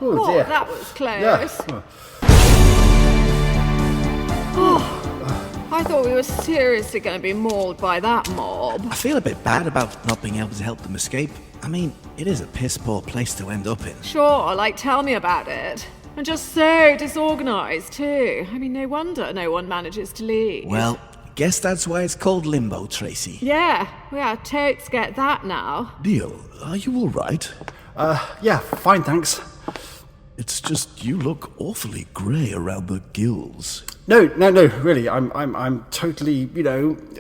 Oh, dear. that was close. Yeah. I thought we were seriously going to be mauled by that mob. I feel a bit bad about not being able to help them escape. I mean, it is a piss-poor place to end up in. Sure, like, tell me about it. And just so disorganised, too. I mean, no wonder no one manages to leave. Well, guess that's why it's called limbo, Tracy. Yeah, we totes get that now. Neil, are you all right? Yeah, fine, thanks. It's just you look awfully grey around the gills. No, really, I'm totally,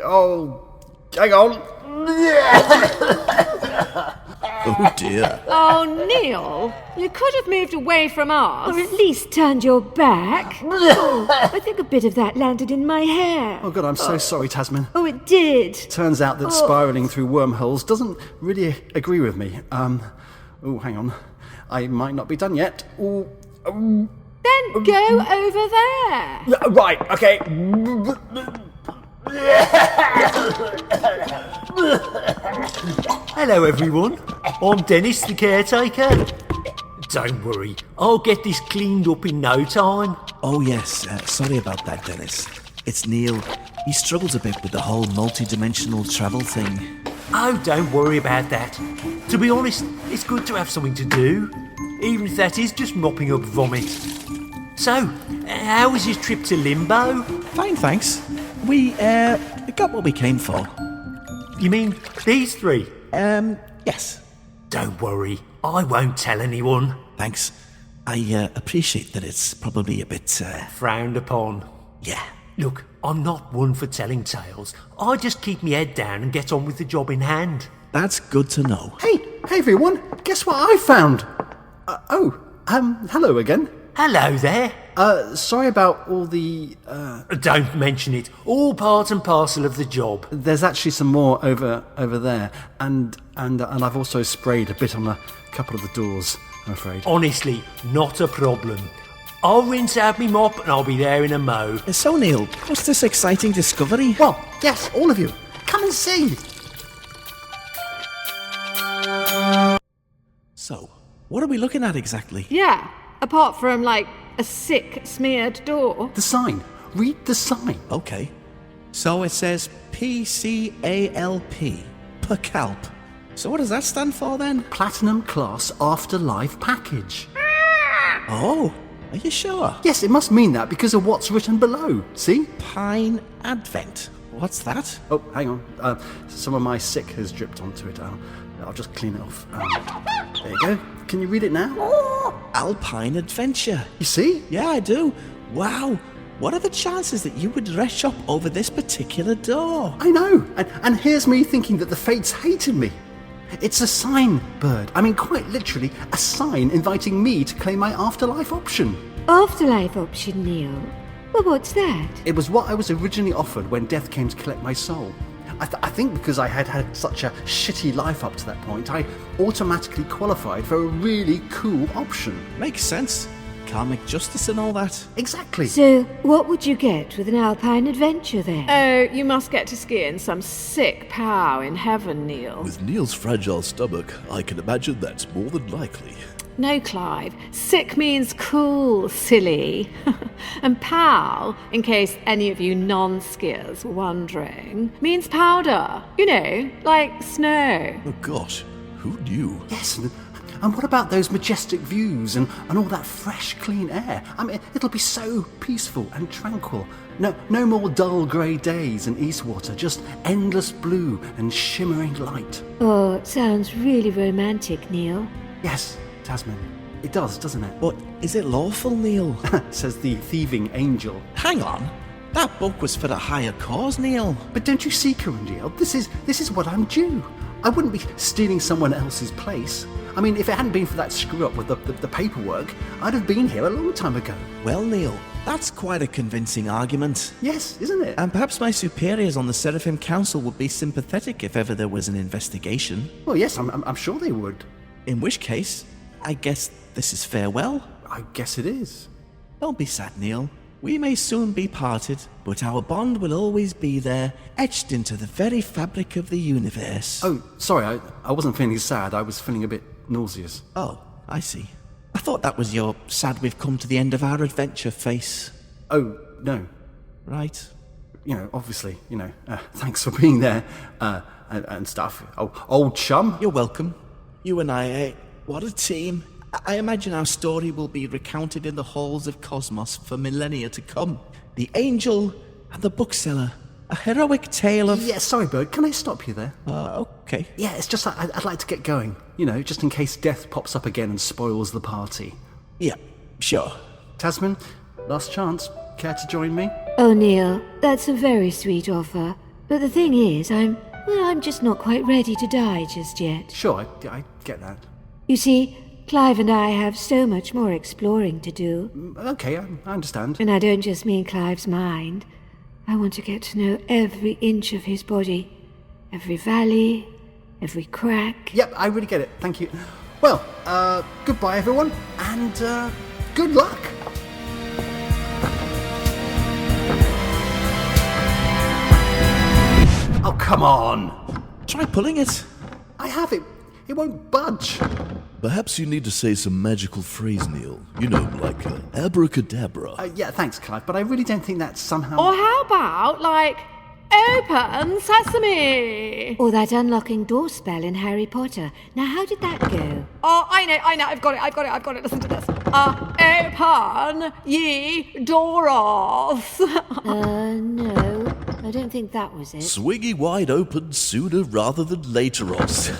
oh, hang on. Oh dear. Oh, Neil, you could have moved away from us. Or at least turned your back. Oh, I think a bit of that landed in my hair. Oh, God, I'm so sorry, Tasman. Oh, it did. Turns out that spiralling through wormholes doesn't really agree with me. Oh, hang on. I might not be done yet. Then go over there. Right, okay. Hello everyone, I'm Dennis the caretaker. Don't worry, I'll get this cleaned up in no time. Oh yes, sorry about that, Dennis. It's Neil. He struggles a bit with the whole multi-dimensional travel thing. Oh, don't worry about that. To be honest, it's good to have something to do, even if that is just mopping up vomit. So, how was your trip to Limbo? Fine, thanks. We got what we came for. You mean these three? Yes. Don't worry, I won't tell anyone. Thanks. I appreciate that it's probably a bit, Frowned upon. yeah. Look, I'm not one for telling tales. I just keep my head down and get on with the job in hand. That's good to know. Hey everyone, guess what I found? Hello again. Hello there. Sorry about all the, Don't mention it. All part and parcel of the job. There's actually some more over there, and I've also sprayed a bit on a couple of the doors, I'm afraid. Honestly, not a problem. I'll rinse out me mop and I'll be there in a mo. So, Neil, what's this exciting discovery? Well, yes, all of you, come and see. So, what are we looking at exactly? Yeah, apart from, like, a sick, smeared door. The sign. Read the sign. Okay. So it says PCALP. PCALP. So what does that stand for then? Platinum Class Afterlife Package. Oh, are you sure? Yes, it must mean that because of what's written below. See? Pine Advent. What's that? Oh, hang on. Some of my sick has dripped onto it. I'll just clean it off. There you go. Can you read it now? Alpine Adventure. You see? Yeah, I do. Wow. What are the chances that you would dress up over this particular door? I know. And here's me thinking that the fates hated me. It's a sign, Bird. I mean, quite literally, a sign inviting me to claim my afterlife option. Afterlife option, Neil. Well, what's that? It was what I was originally offered when death came to collect my soul. I think because I had had such a shitty life up to that point, I automatically qualified for a really cool option. Makes sense. Karmic justice and all that. Exactly. So, what would you get with an Alpine adventure then? Oh, you must get to ski in some sick pow in heaven, Neil. With Neil's fragile stomach, I can imagine that's more than likely. No, Clive. Sick means cool, silly. And pow, in case any of you non-skiers were wondering, means powder. You know, like snow. Oh gosh, who knew? Yes, and what about those majestic views and all that fresh, clean air? I mean, it'll be so peaceful and tranquil. No more dull grey days in Eastwater, just endless blue and shimmering light. Oh, it sounds really romantic, Neil. Yes, Tasman. It does, doesn't it? But is it lawful, Neil? Says the thieving angel. Hang on. That book was for a higher cause, Neil. But don't you see, Corundiel, this is what I'm due. I wouldn't be stealing someone else's place. I mean, if it hadn't been for that screw-up with the paperwork, I'd have been here a long time ago. Well, Neil, that's quite a convincing argument. Yes, isn't it? And perhaps my superiors on the Seraphim Council would be sympathetic if ever there was an investigation. Well, yes, I'm sure they would. In which case, I guess this is farewell? I guess it is. Don't be sad, Neil. We may soon be parted, but our bond will always be there, etched into the very fabric of the universe. Oh, sorry, I wasn't feeling sad. I was feeling a bit nauseous. Oh, I see. I thought that was your sad we've come to the end of our adventure face. Oh, no. Right. Obviously, thanks for being there, and stuff. Oh, old chum. You're welcome. You and I, what a team. I imagine our story will be recounted in the halls of Cosmos for millennia to come. The angel and the bookseller. A heroic tale of... Yeah, sorry, Bird, can I stop you there? Okay. Yeah, it's just I'd like to get going, just in case death pops up again and spoils the party. Yeah, sure. Tasman, last chance. Care to join me? Oh, Neil, that's a very sweet offer. But the thing is, I'm just not quite ready to die just yet. Sure, I get that. You see, Clive and I have so much more exploring to do. Okay, I understand. And I don't just mean Clive's mind. I want to get to know every inch of his body. Every valley, every crack. Yep, I really get it. Thank you. Well, goodbye, everyone, and good luck. Oh, come on. Try pulling it. I have it. It won't budge. Perhaps you need to say some magical phrase, Neil. Like abracadabra. Yeah, thanks, Clive, but I really don't think that's somehow... Or how about, open sesame? Or that unlocking door spell in Harry Potter. Now, how did that go? Oh, I know, I've got it. Listen to this. Open ye doors. No, I don't think that was it. Swiggy wide open sooner rather than later-os.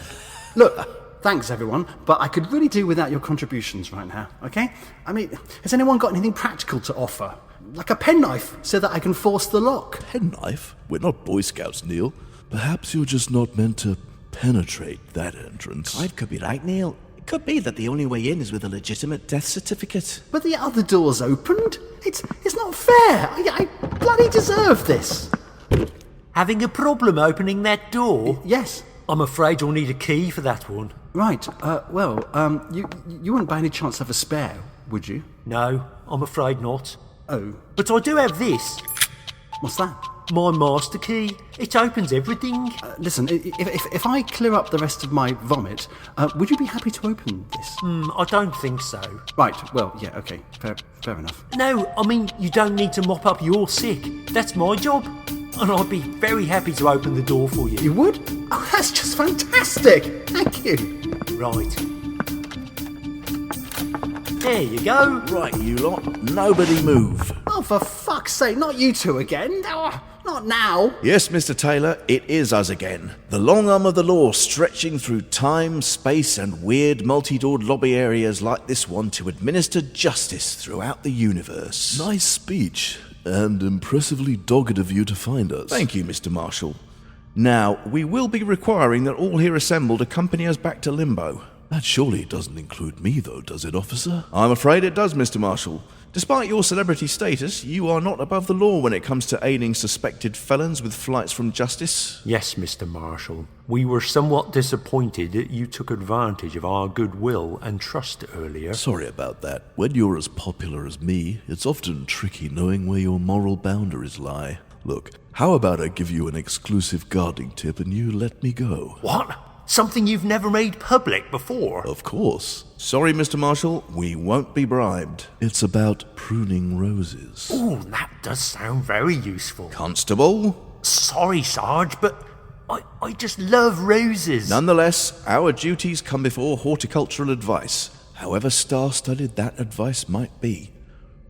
Look, thanks, everyone, but I could really do without your contributions right now, okay? I mean, has anyone got anything practical to offer? Like a penknife, so that I can force the lock? Penknife? We're not Boy Scouts, Neil. Perhaps you're just not meant to penetrate that entrance. Clive could be right, Neil. It could be that the only way in is with a legitimate death certificate. But the other door's opened. It's not fair. I bloody deserve this. Having a problem opening that door? Yes. I'm afraid you'll need a key for that one. Right, you wouldn't by any chance have a spare, would you? No, I'm afraid not. Oh. But I do have this. What's that? My master key. It opens everything. Listen, if I clear up the rest of my vomit, would you be happy to open this? I don't think so. Right, well, yeah, okay, fair enough. No, I mean, you don't need to mop up your sick. That's my job. And I'd be very happy to open the door for you. You would? Oh, that's just fantastic! Thank you. Right. There you go. Right, you lot. Nobody move. Oh, for fuck's sake, not you two again. Oh, not now. Yes, Mr. Taylor, it is us again. The long arm of the law stretching through time, space, and weird multi-doored lobby areas like this one to administer justice throughout the universe. Nice speech, and impressively dogged of you to find us. Thank you, Mr. Marshall. Now, we will be requiring that all here assembled accompany us back to Limbo. That surely doesn't include me, though, does it, officer? I'm afraid it does, Mr. Marshall. Despite your celebrity status, you are not above the law when it comes to aiding suspected felons with flights from justice. Yes, Mr. Marshall. We were somewhat disappointed that you took advantage of our goodwill and trust earlier. Sorry about that. When you're as popular as me, it's often tricky knowing where your moral boundaries lie. Look, how about I give you an exclusive guarding tip and you let me go? What? Something you've never made public before? Of course. Sorry, Mr. Marshall, we won't be bribed. It's about pruning roses. Ooh, that does sound very useful. Constable? Sorry, Sarge, but I just love roses. Nonetheless, our duties come before horticultural advice, however star-studded that advice might be.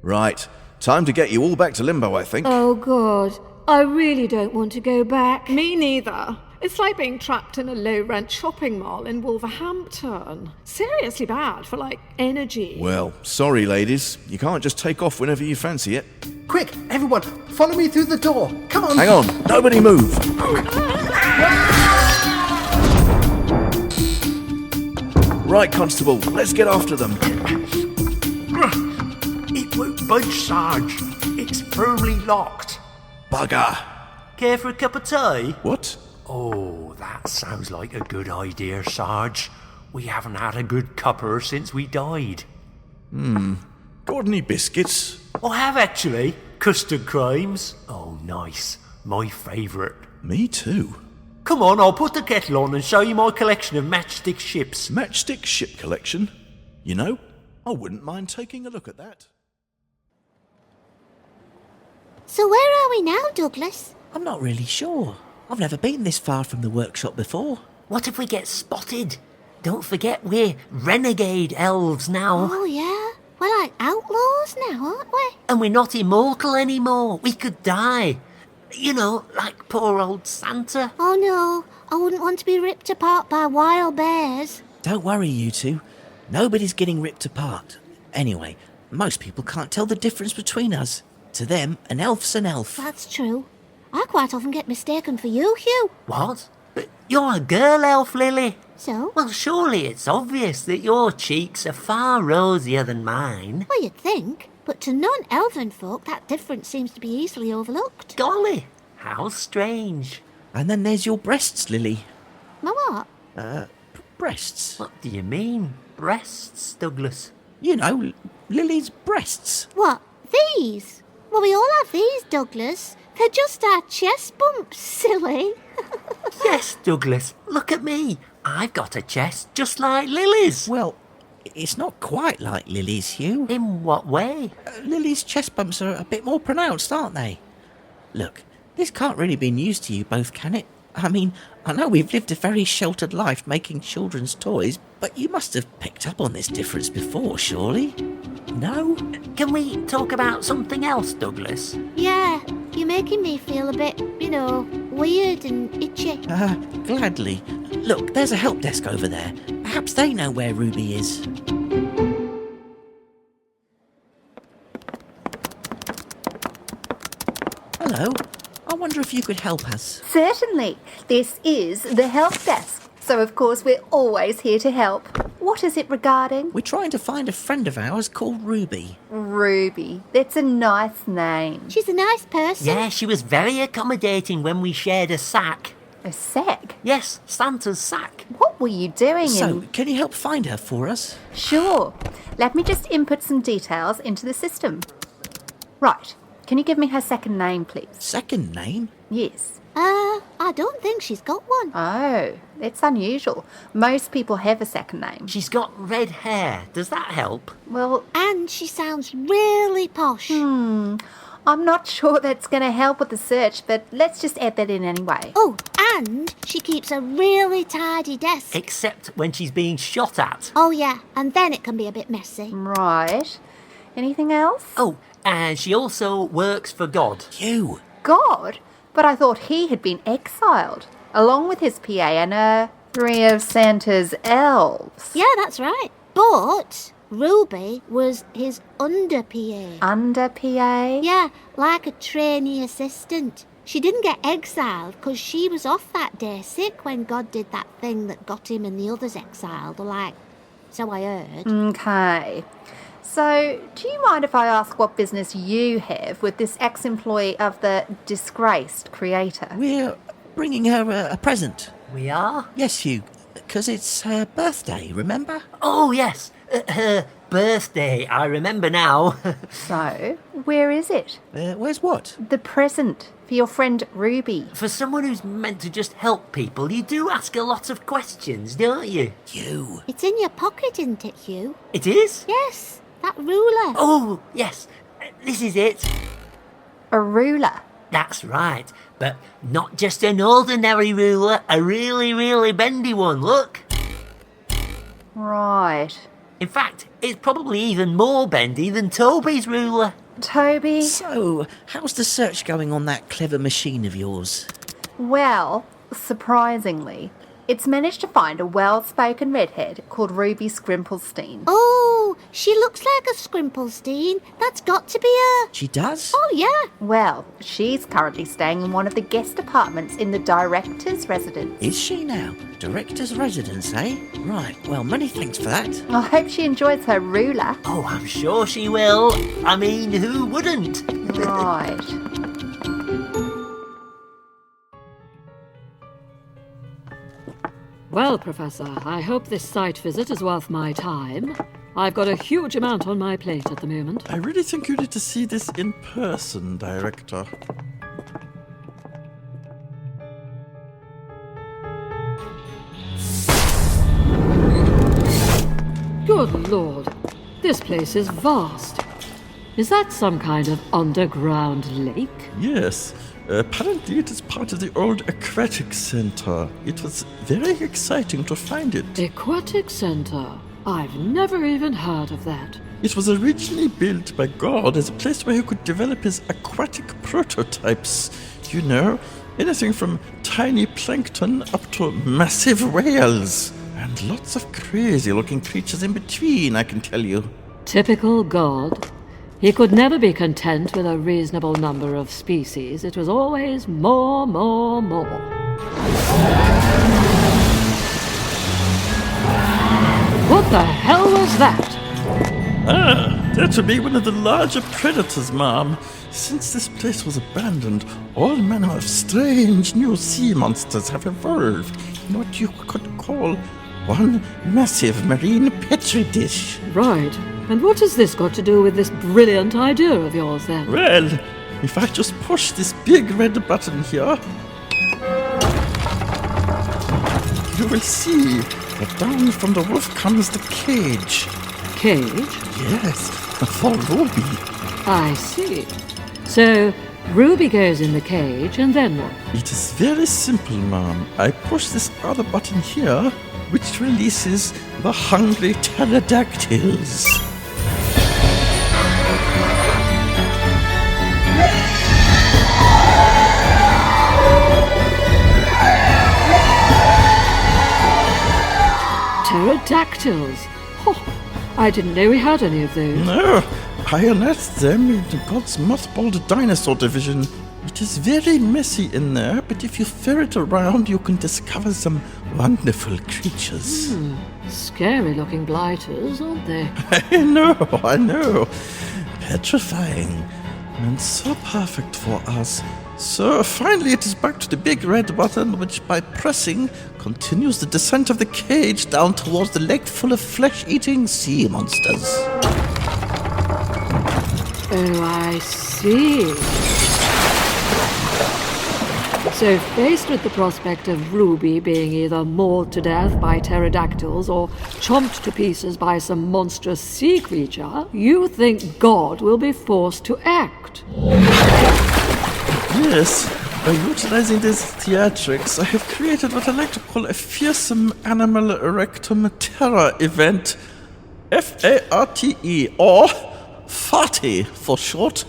Right, time to get you all back to Limbo, I think. Oh, God. I really don't want to go back. Me neither. It's like being trapped in a low-rent shopping mall in Wolverhampton. Seriously bad for, energy. Well, sorry, ladies. You can't just take off whenever you fancy it. Quick, everyone, follow me through the door. Come on. Hang on, nobody move. Right, Constable, let's get after them. It won't budge, Sarge. It's firmly locked. Bugger. Care for a cup of tea? What? Oh, that sounds like a good idea, Sarge. We haven't had a good cupper since we died. Got any biscuits? I have, actually. Custard creams. Oh, nice. My favourite. Me too. Come on, I'll put the kettle on and show you my collection of matchstick ships. Matchstick ship collection? You know, I wouldn't mind taking a look at that. So where are we now, Douglas? I'm not really sure. I've never been this far from the workshop before. What if we get spotted? Don't forget we're renegade elves now. Oh, yeah. We're like outlaws now, aren't we? And we're not immortal anymore. We could die. You know, like poor old Santa. Oh, no. I wouldn't want to be ripped apart by wild bears. Don't worry, you two. Nobody's getting ripped apart. Anyway, most people can't tell the difference between us. To them, an elf's an elf. That's true. I quite often get mistaken for you, Hugh. What? But you're a girl elf, Lily. So? Well, surely it's obvious that your cheeks are far rosier than mine. Well, you'd think. But to non-elven folk, that difference seems to be easily overlooked. Golly, how strange. And then there's your breasts, Lily. My what? Breasts. What do you mean, breasts, Douglas? You know, Lily's breasts. What? These? Well, we all have these, Douglas. They're just our chest bumps, silly. Yes, Douglas, look at me. I've got a chest just like Lily's. Well, it's not quite like Lily's, Hugh. In what way? Lily's chest bumps are a bit more pronounced, aren't they? Look, this can't really be news to you both, can it? I mean, I know we've lived a very sheltered life making children's toys, but you must have picked up on this difference before, surely? No? Can we talk about something else, Douglas? Yeah, you're making me feel a bit, weird and itchy. Gladly. Look, there's a help desk over there. Perhaps they know where Ruby is. Hello. I wonder if you could help us. Certainly. This is the help desk. So, of course, we're always here to help. What is it regarding? We're trying to find a friend of ours called Ruby. Ruby. That's a nice name. She's a nice person. Yeah, she was very accommodating when we shared a sack. A sack? Yes, Santa's sack. What were you doing So, can you help find her for us? Sure. Let me just input some details into the system. Right. Can you give me her second name, please? Second name? Yes. I don't think she's got one. Oh, it's unusual. Most people have a second name. She's got red hair. Does that help? Well, And she sounds really posh. I'm not sure that's going to help with the search, but let's just add that in anyway. Oh, and she keeps a really tidy desk. Except when she's being shot at. Oh, yeah, and then it can be a bit messy. Right. Anything else? Oh, and she also works for God. You. God? But I thought he had been exiled, along with his PA and 3 of Santa's elves. Yeah, that's right. But Ruby was his under-PA. Under PA? Yeah, like a trainee assistant. She didn't get exiled because she was off that day sick when God did that thing that got him and the others exiled, or like, so I heard. Okay. So, do you mind if I ask what business you have with this ex-employee of the disgraced creator? We're bringing her a present. We are? Yes, Hugh, because it's her birthday, remember? Oh, yes. Her birthday. I remember now. So, where is it? Where's what? The present for your friend Ruby. For someone who's meant to just help people, you do ask a lot of questions, don't you? You. It's in your pocket, isn't it, Hugh? It is? Yes, that ruler. Oh, yes. This is it. A ruler. That's right. But not just an ordinary ruler, a really, really bendy one. Look. Right. In fact, it's probably even more bendy than Toby's ruler. Toby? So, how's the search going on that clever machine of yours? Well, surprisingly, it's managed to find a well-spoken redhead called Ruby Scrimplestein. Oh, she looks like a Scrimplestein. That's got to be her. She does? Oh, yeah. Well, she's currently staying in one of the guest apartments in the director's residence. Is she now? Director's residence, eh? Right, well, many thanks for that. I hope she enjoys her ruler. Oh, I'm sure she will. I mean, who wouldn't? Right. Well, Professor, I hope this site visit is worth my time. I've got a huge amount on my plate at the moment. I really think you need to see this in person, Director. Good Lord, this place is vast. Is that some kind of underground lake? Yes. Apparently it is part of the old aquatic center. It was very exciting to find it. Aquatic Center? I've never even heard of that. It was originally built by God as a place where he could develop his aquatic prototypes. You know, anything from tiny plankton up to massive whales. And lots of crazy-looking creatures in between, I can tell you. Typical God. He could never be content with a reasonable number of species. It was always more, more, more. What the hell was that? That would be one of the larger predators, Mom. Since this place was abandoned, all manner of strange new sea monsters have evolved in what you could call one massive marine petri dish. Right. And what has this got to do with this brilliant idea of yours, then? Well, if I just push this big red button here, you will see that down from the roof comes the cage. Cage? Yes, for Ruby. I see. So, Ruby goes in the cage, and then what? It is very simple, Mom. I push this other button here, which releases the hungry pterodactyls. Pterodactyls? Oh, I didn't know we had any of those. No, I unearthed them in God's mothballed dinosaur division. It is very messy in there, but if you ferret around, you can discover some wonderful creatures. Scary-looking blighters, aren't they? I know. Petrifying. And so perfect for us. So finally it is back to the big red button, which by pressing continues the descent of the cage down towards the lake full of flesh-eating sea monsters. Oh, I see. So, faced with the prospect of Ruby being either mauled to death by pterodactyls or chomped to pieces by some monstrous sea creature, you think God will be forced to act. Yes, by utilizing these theatrics, I have created what I like to call a fearsome animal rectum terror event. FARTE, or FARTE for short.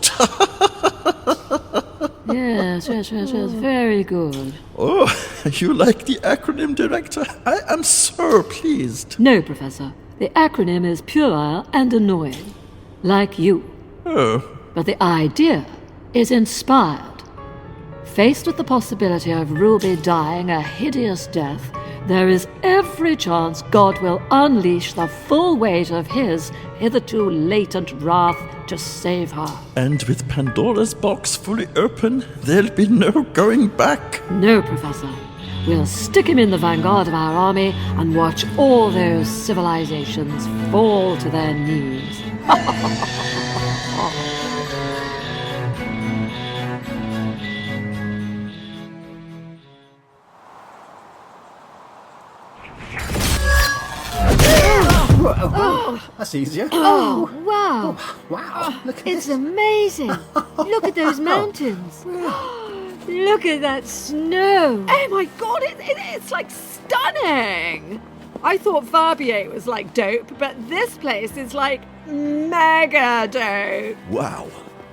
Yes, very good. Oh, you like the acronym, Director? I am so pleased. No, Professor. The acronym is puerile and annoying. Like you. Oh. But the idea is inspired. Faced with the possibility of Ruby dying a hideous death, there is every chance God will unleash the full weight of his hitherto latent wrath to save her. And with Pandora's box fully open, there'll be no going back. No, Professor. We'll stick him in the vanguard of our army and watch all those civilizations fall to their knees. Oh, that's easier. Oh, wow. Wow, look at It's this. amazing. Look at those mountains. Look at that snow. Oh my god, it's like stunning. I thought Fabier was like dope, but this place is like mega dope. Wow.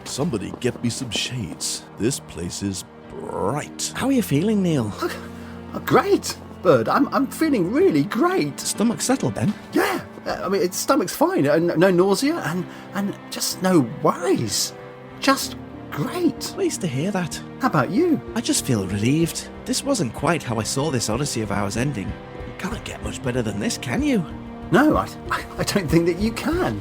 Somebody get me some shades. This place is bright. How are you feeling, Neil? Oh, great, Bird. I'm feeling really great. Stomach settled then? Yeah, I mean, its stomach's fine. No nausea and just no worries. Just great. Pleased to hear that. How about you? I just feel relieved. This wasn't quite how I saw this Odyssey of ours ending. You can't get much better than this, can you? No, I don't think that you can.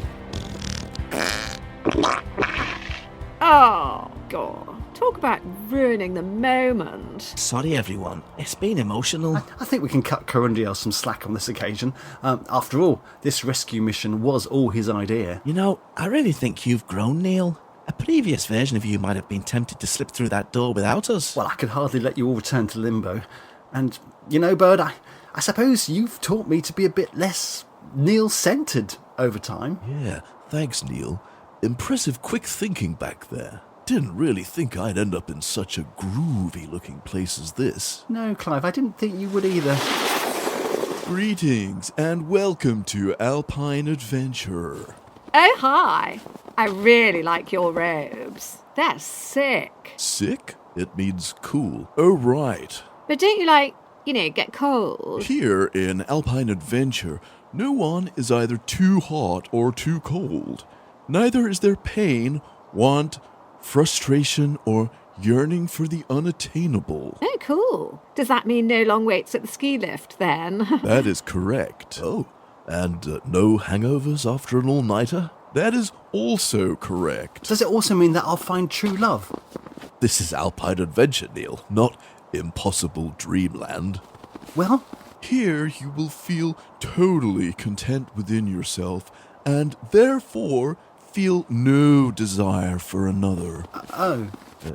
Oh god. Talk about ruining the moment. Sorry, everyone. It's been emotional. I think we can cut Corundiel some slack on this occasion. After all, this rescue mission was all his idea. You know, I really think you've grown, Neil. A previous version of you might have been tempted to slip through that door without us. Well, I could hardly let you all return to Limbo. And, you know, Bird, I suppose you've taught me to be a bit less Neil centred over time. Yeah, thanks, Neil. Impressive quick thinking back there. Didn't really think I'd end up in such a groovy-looking place as this. No, Clive, I didn't think you would either. Greetings, and welcome to Alpine Adventure. Oh, hi. I really like your robes. They're sick. Sick? It means cool. Oh, right. But don't you, get cold? Here in Alpine Adventure, no one is either too hot or too cold. Neither is there pain, want, frustration, or yearning for the unattainable. Oh, cool. Does that mean no long waits at the ski lift, then? That is correct. Oh, and no hangovers after an all-nighter? That is also correct. Does it also mean that I'll find true love? This is Alpine Adventure, Neil, not impossible dreamland. Well, here you will feel totally content within yourself, and therefore feel no desire for another.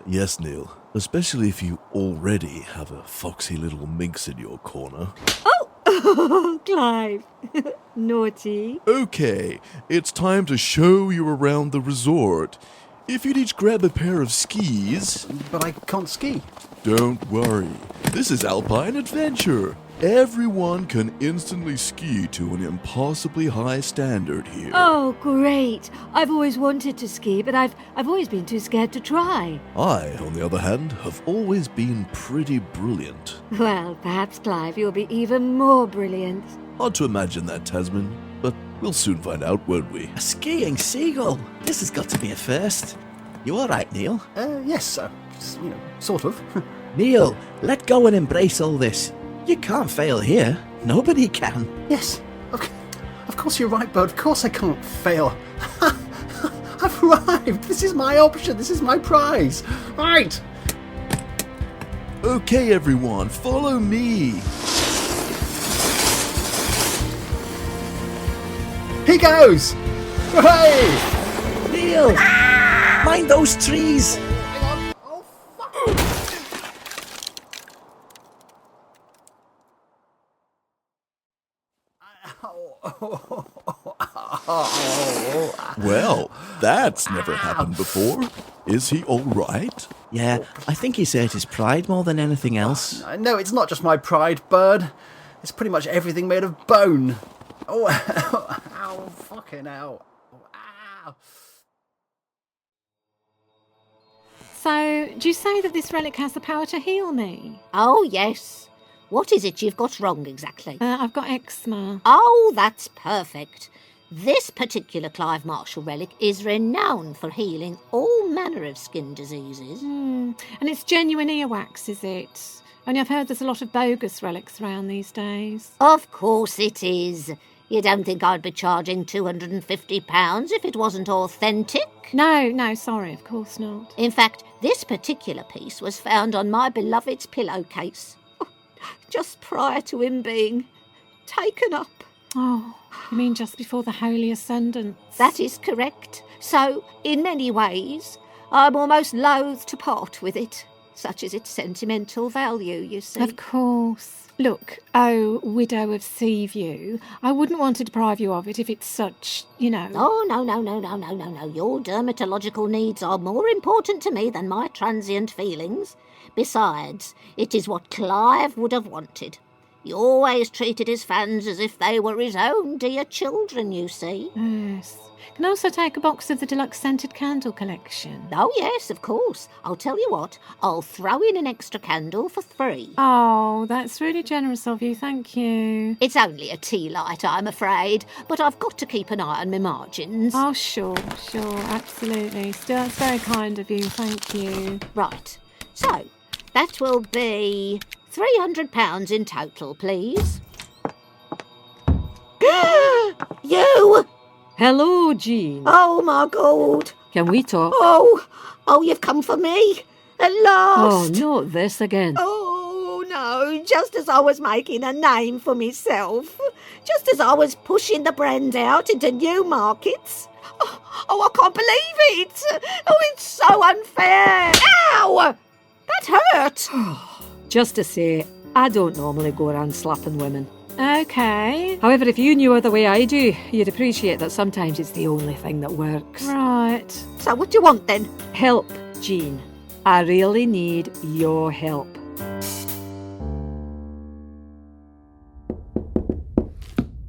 Yes, Neil, especially if you already have a foxy little minx in your corner. Oh, Clive. Naughty. Okay, it's time to show you around the resort. If you'd each grab a pair of skis... But I can't ski. Don't worry, this is Alpine Adventure. Everyone can instantly ski to an impossibly high standard here. Oh, great. I've always wanted to ski, but I've always been too scared to try. I, on the other hand, have always been pretty brilliant. Well, perhaps, Clive, you'll be even more brilliant. Hard to imagine that, Tasman, but we'll soon find out, won't we? A skiing seagull. This has got to be a first. You all right, Neil? Yes, sort of. Neil, let go and embrace all this. You can't fail here. Nobody can. Yes, of course you're right, Bud. Of course I can't fail. I've arrived. This is my option. This is my prize. Right. Okay, everyone, follow me. He goes. Hooray! Neil! Mind those trees! Hang on. Oh, fuck. Well, that's never happened before. Is he all right? Yeah, I think he's hurt his pride more than anything else. No, it's not just my pride, Bird. It's pretty much everything made of bone. Oh, ow, fucking hell. Ow. So, do you say that this relic has the power to heal me? Oh, yes. What is it you've got wrong exactly? I've got eczema. Oh, that's perfect. This particular Clive Marshall relic is renowned for healing all manner of skin diseases. And it's genuine earwax, is it? Only I've heard there's a lot of bogus relics around these days. Of course it is. You don't think I'd be charging £250 if it wasn't authentic? No, sorry, of course not. In fact, this particular piece was found on my beloved's pillowcase, just prior to him being taken up. Oh, you mean just before the Holy Ascendance? That is correct. So, in many ways, I'm almost loath to part with it. Such is its sentimental value, you see. Of course. Look, oh, widow of Seaview, I wouldn't want to deprive you of it if it's such, Oh, no. Your dermatological needs are more important to me than my transient feelings. Besides, it is what Clive would have wanted. He always treated his fans as if they were his own dear children, you see. Yes. Can I also take a box of the deluxe scented candle collection? Oh, yes, of course. I'll tell you what, I'll throw in an extra candle for free. Oh, that's really generous of you, thank you. It's only a tea light, I'm afraid, but I've got to keep an eye on my margins. Oh, sure, absolutely. Still, that's very kind of you, thank you. Right, so that will be £300 in total, please. You! Hello, Jean. Oh, my God. Can we talk? Oh, you've come for me. At last. Oh, not this again. Oh, no. Just as I was making a name for myself. Just as I was pushing the brand out into new markets. Oh, I can't believe it. Oh, it's so unfair. Ow! That hurt. Just to say, I don't normally go around slapping women. Okay. However, if you knew her the way I do, you'd appreciate that sometimes it's the only thing that works. Right. So what do you want then? Help, Jean. I really need your help.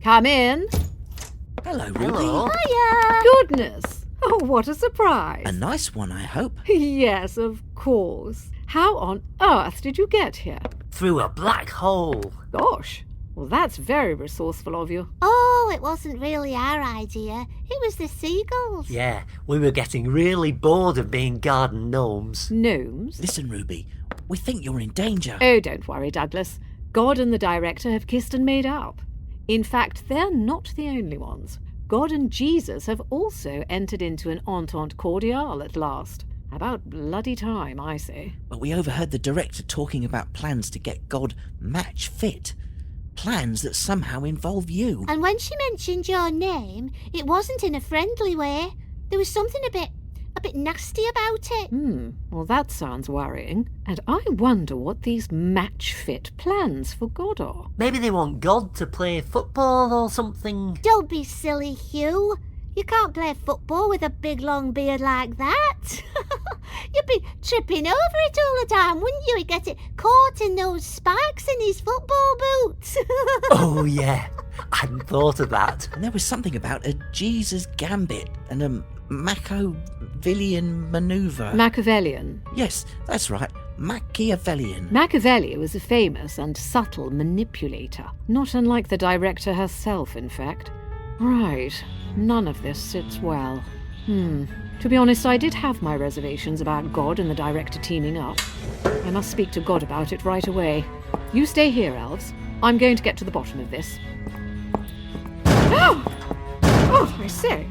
Come in. Hello, Ruby. Hello. Hiya! Goodness. Oh, what a surprise. A nice one, I hope. Yes, of course. How on earth did you get here? Through a black hole. Gosh. Well, that's very resourceful of you. Oh, it wasn't really our idea. It was the seagulls. Yeah, we were getting really bored of being garden gnomes. Gnomes? Listen, Ruby, we think you're in danger. Oh, don't worry, Douglas. God and the director have kissed and made up. In fact, they're not the only ones. God and Jesus have also entered into an entente cordiale at last. About bloody time, I say. But we overheard the director talking about plans to get God match fit. Plans that somehow involve you. And when she mentioned your name, it wasn't in a friendly way. There was something a bit nasty about it. Well, that sounds worrying. And I wonder what these match-fit plans for God are. Maybe they want God to play football or something. Don't be silly, Hugh. You can't play football with a big long beard like that. You'd be tripping over it all the time, wouldn't you? He'd get it caught in those spikes in his football boots. Oh, yeah. I hadn't thought of that. And there was something about a Jesus gambit and a Machiavellian manoeuvre. Machiavellian. Yes, that's right. Machiavellian. Machiavelli was a famous and subtle manipulator, not unlike the director herself, in fact. Right. None of this sits well. To be honest, I did have my reservations about God and the director teaming up. I must speak to God about it right away. You stay here, elves. I'm going to get to the bottom of this. Oh! Oh, I say.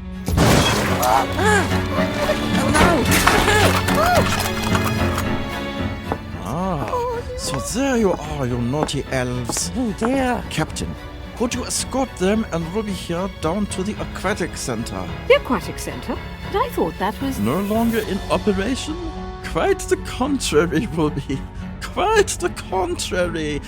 So there you are, you naughty elves. Oh dear. Captain, could you escort them and Ruby here down to the aquatic center? The aquatic centre? But I thought that was... No longer in operation? Quite the contrary, Ruby. Quite the contrary.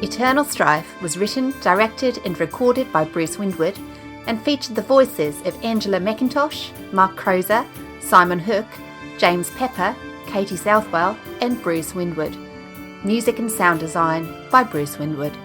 Eternal Strife was written, directed and recorded by Bruce Windwood and featured the voices of Anjella Mackintosh, Mark Crozer, Simon Hook, James Pepper, Katie Southwell and Bruce Windwood. Music and sound design by Bruce Windwood.